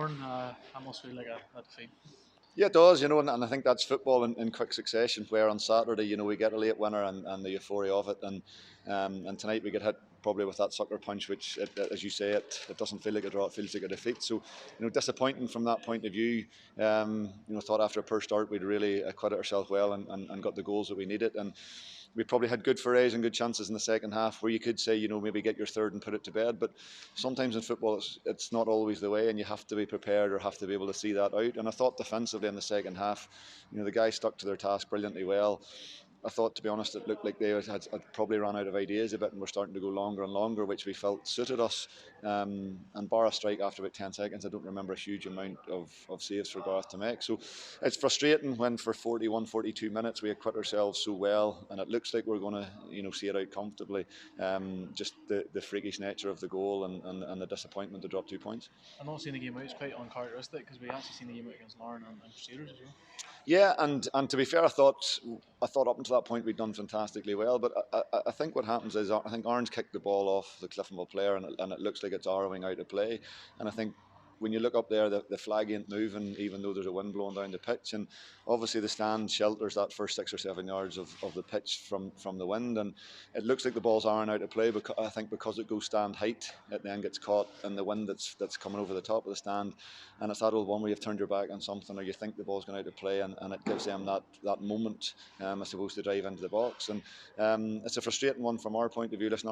Oran, that must feel like a defeat. Yeah, it does, and I think that's football in quick succession. Where on Saturday, we get a late winner and the euphoria of it, and tonight we get hit probably with that sucker punch, which, as you say, it doesn't feel like a draw; it feels like a defeat. So, disappointing from that point of view. Thought after a poor start we'd really acquitted ourselves well and got the goals that we needed, and we probably had good forays and good chances in the second half where you could say, maybe get your third and put it to bed. But sometimes in football, it's not always the way, and you have to be prepared or have to be able to see that out. And I thought defensively in the second half, the guys stuck to their task brilliantly well. I thought, to be honest, it looked like they had probably run out of ideas a bit and were starting to go longer and longer, which we felt suited us. And bar a strike after about 10 seconds, I don't remember a huge amount of saves for Gareth to make. So it's frustrating when for 41, 42 minutes we acquit ourselves so well, and it looks like we're going to, see it out comfortably. Just the freakish nature of the goal and the disappointment to drop 2 points. I'm not seeing the game out is quite uncharacteristic because we actually seen the game out against Larne and Crusaders as well. Yeah, and to be fair, I thought up until that point we'd done fantastically well. But I think what happens is I think Orange kicked the ball off the Cliftonville player, and it looks like it's arrowing out of play. And I think when you look up there, the flag ain't moving, even though there's a wind blowing down the pitch. And obviously the stand shelters that first 6 or 7 yards of the pitch from the wind. And it looks like the ball's iron out of play, because I think because it goes stand height, it then gets caught in the wind that's coming over the top of the stand. And it's that old one where you've turned your back on something, or you think the ball's going out of play, and it gives them that moment, I suppose, to drive into the box. And it's a frustrating one from our point of view. Listen,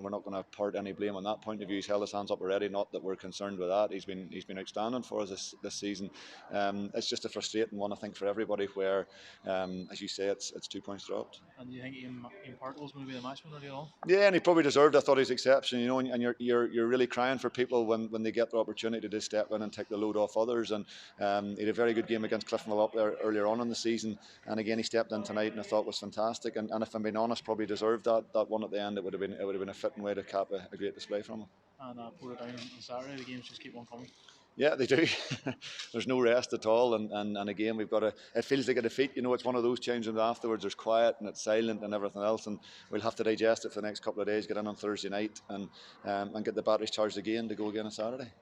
we're not going to part any blame on that point of view. He's held his hands up already, not that we're concerned with that. He's been outstanding for us this season. It's just a frustrating one, I think, for everybody, where, as you say, it's 2 points dropped. And you think Ian Parkle is going to be the matchman early on? Yeah, and he probably deserved. I thought his exception, and you're really crying for people when they get the opportunity to step in and take the load off others. And he had a very good game against Cliftonville up there earlier on in the season, and again he stepped in tonight, and I thought was fantastic. And if I'm being honest, probably deserved that one at the end. It would have been a fitting way to cap a great display from him. And put it down on Saturday. The games just keep on coming. Yeah, they do. There's no rest at all, and again we've got it feels like a defeat. It's one of those changes afterwards. There's quiet and it's silent and everything else, and we'll have to digest it for the next couple of days. Get in on Thursday night and get the batteries charged again to go again on Saturday.